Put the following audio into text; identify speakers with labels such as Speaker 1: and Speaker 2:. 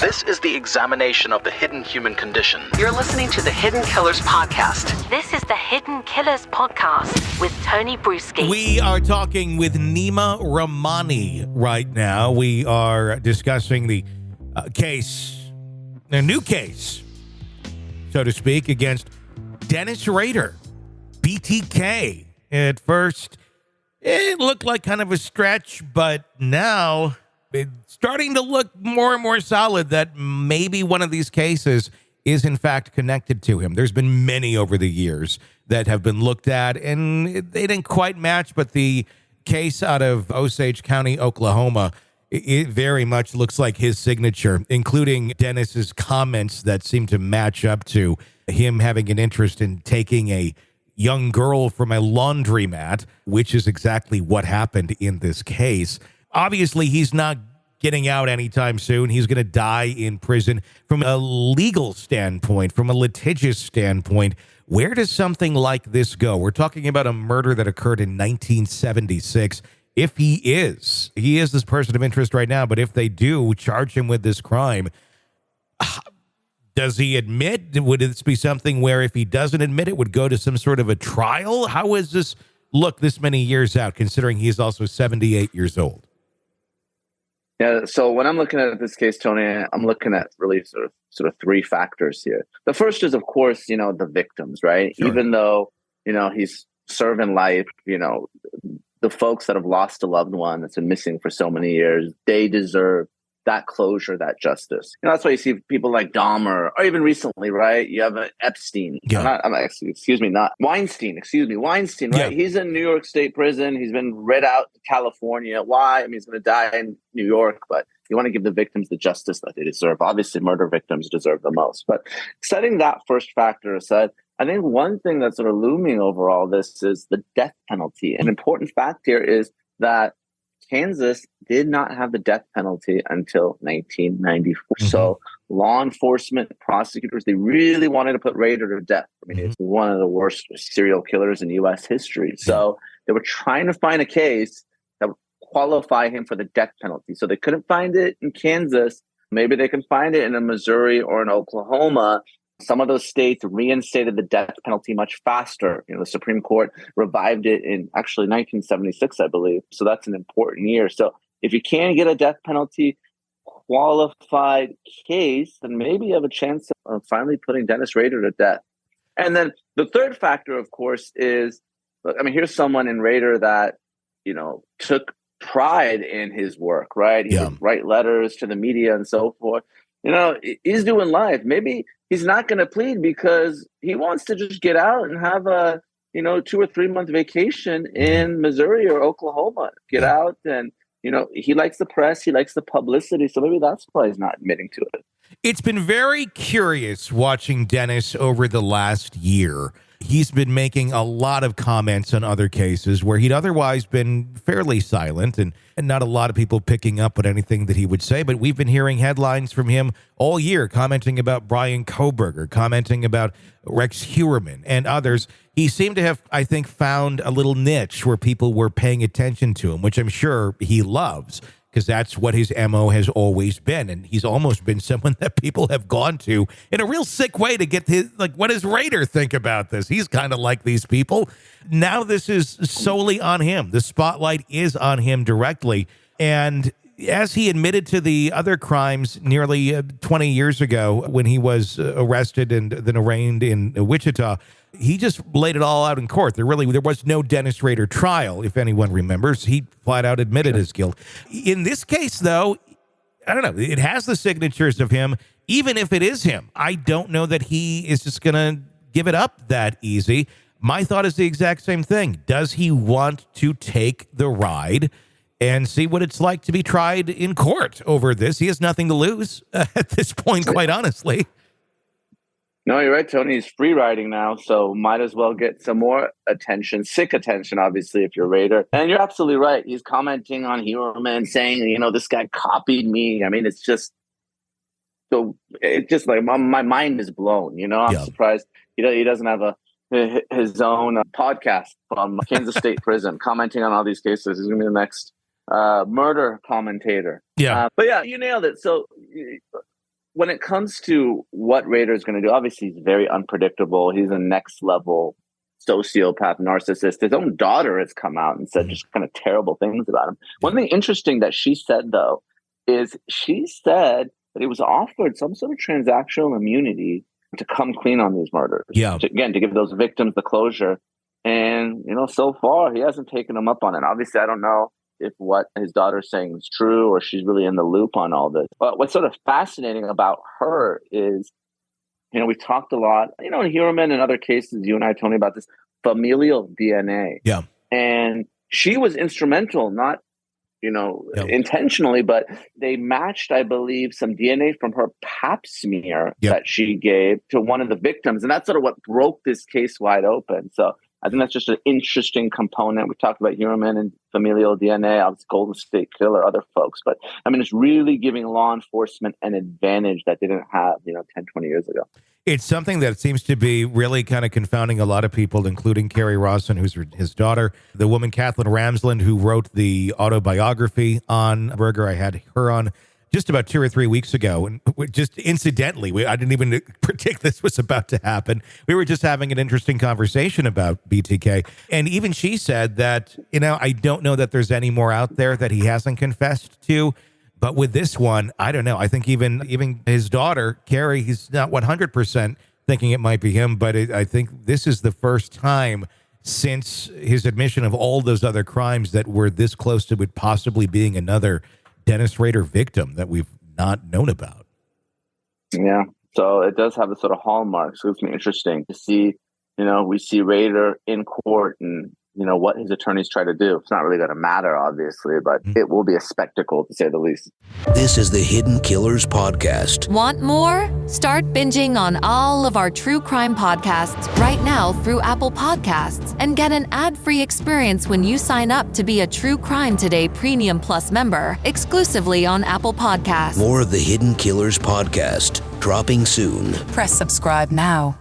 Speaker 1: This is the examination of the hidden human condition.
Speaker 2: You're listening to the Hidden Killers Podcast.
Speaker 3: This is the Hidden Killers Podcast with Tony Brueski.
Speaker 4: We are talking with Nima Rahmani right now. We are discussing the case, a new case, so to speak, against Dennis Rader, BTK. At first, it looked like kind of a stretch, but now it's starting to look more and more solid that maybe one of these cases is in fact connected to him. There's been many over the years that have been looked at, and they didn't quite match, but the case out of Osage County, Oklahoma, it very much looks like his signature, including Dennis's comments that seem to match up to him having an interest in taking a young girl from a laundromat, which is exactly what happened in this case. Obviously, he's not getting out anytime soon. He's going to die in prison. From a legal standpoint, from a litigious standpoint, where does something like this go? We're talking about a murder that occurred in 1976. If he is this person of interest right now, but if they do charge him with this crime, does he admit? Would this be something where if he doesn't admit it, would go to some sort of a trial? How is this look this many years out, considering he's also 78 years old?
Speaker 5: Yeah, so when I'm looking at this case, Tony, I'm looking at really sort of three factors here. The first is, of course, the victims, right? Sure. Even though, he's serving life, the folks that have lost a loved one that's been missing for so many years, they deserve that closure, that justice. That's why you see people like Dahmer, or even recently, right? You have Epstein.
Speaker 4: Yeah.
Speaker 5: Not Weinstein. Weinstein, right? Yeah. He's in New York State prison. He's been read out to California. Why? I mean, he's going to die in New York, but you want to give the victims the justice that they deserve. Obviously, murder victims deserve the most. But setting that first factor aside, I think one thing that's sort of looming over all this is the death penalty. An important fact here is that Kansas did not have the death penalty until 1994. Mm-hmm. So law enforcement, prosecutors, they really wanted to put Rader to death. I mean, It's one of the worst serial killers in U.S. history. So they were trying to find a case that would qualify him for the death penalty. So they couldn't find it in Kansas. Maybe they can find it in Missouri or in Oklahoma. Some of those states reinstated the death penalty much faster. The Supreme Court revived it in actually 1976, I believe. So that's an important year. So if you can get a death penalty qualified case, then maybe you have a chance of finally putting Dennis Rader to death. And then the third factor, of course, is, here's someone in Rader that, took pride in his work, right? He would write letters to the media and so forth. He's doing life. Maybe he's not going to plead because he wants to just get out and have a, 2 or 3 month vacation in Missouri or Oklahoma. Get out and, he likes the press. He likes the publicity. So maybe that's why he's not admitting to it.
Speaker 4: It's been very curious watching Dennis over the last year. He's been making a lot of comments on other cases where he'd otherwise been fairly silent and not a lot of people picking up on anything that he would say. But we've been hearing headlines from him all year commenting about Brian Kohberger, commenting about Rex Heuermann and others. He seemed to have, I think, found a little niche where people were paying attention to him, which I'm sure he loves, because that's what his MO has always been. And he's almost been someone that people have gone to in a real sick way to get his, what does Rader think about this? He's kind of like these people. Now this is solely on him. The spotlight is on him directly. And as he admitted to the other crimes nearly 20 years ago when he was arrested and then arraigned in Wichita, he just laid it all out in court. There was no Dennis Rader trial, if anyone remembers. He flat out admitted his guilt. In this case, though, I don't know. It has the signatures of him. Even if it is him, I don't know that he is just going to give it up that easy. My thought is the exact same thing. Does he want to take the ride and see what it's like to be tried in court over this? He has nothing to lose at this point, quite honestly.
Speaker 5: No, you're right, Tony. He's free riding now, so might as well get some more attention, sick attention, obviously, if you're Rader. And you're absolutely right. He's commenting on Heuermann, saying, this guy copied me. It's just like my mind is blown. I'm surprised he doesn't have his own podcast from Kansas State Prison commenting on all these cases. He's going to be the next murder commentator.
Speaker 4: Yeah.
Speaker 5: But yeah, you nailed it. So when it comes to what Rader is going to do, obviously he's very unpredictable. He's a next level sociopath, narcissist. His own daughter has come out and said just kind of terrible things about him. One thing interesting that she said, though, is she said that he was offered some sort of transactional immunity to come clean on these murders.
Speaker 4: Yeah.
Speaker 5: To give those victims the closure. And, so far he hasn't taken them up on it. Obviously, I don't know if what his daughter's saying is true or she's really in the loop on all this. But what's sort of fascinating about her is, we've talked a lot, in Heuermann and other cases, you and I, Tony, about this familial DNA.
Speaker 4: Yeah.
Speaker 5: And she was instrumental, not, intentionally, but they matched, I believe, some DNA from her pap smear that she gave to one of the victims. And that's sort of what broke this case wide open. So I think that's just an interesting component. We talked about Heuermann and familial DNA, obviously Golden State Killer, other folks. But it's really giving law enforcement an advantage that they didn't have, 10, 20 years ago.
Speaker 4: It's something that seems to be really kind of confounding a lot of people, including Carrie Rawson, who's his daughter, the woman Kathleen Ramsland, who wrote the autobiography on Berger. I had her on just about 2 or 3 weeks ago. And just incidentally, I didn't even predict this was about to happen. We were just having an interesting conversation about BTK. And even she said that, I don't know that there's any more out there that he hasn't confessed to. But with this one, I don't know. I think even his daughter, Carrie, he's not 100% thinking it might be him. But I think this is the first time since his admission of all those other crimes that we're this close to it possibly being another Dennis Rader victim that we've not known about. Yeah.
Speaker 5: So it does have a sort of hallmark. So it's interesting to see, we see Rader in court and, what his attorneys try to do. It's not really going to matter, obviously, but it will be a spectacle, to say the least.
Speaker 6: This is the Hidden Killers Podcast.
Speaker 3: Want more? Start binging on all of our true crime podcasts right now through Apple Podcasts and get an ad-free experience when you sign up to be a True Crime Today Premium Plus member exclusively on Apple Podcasts.
Speaker 6: More of the Hidden Killers Podcast dropping soon.
Speaker 2: Press subscribe now.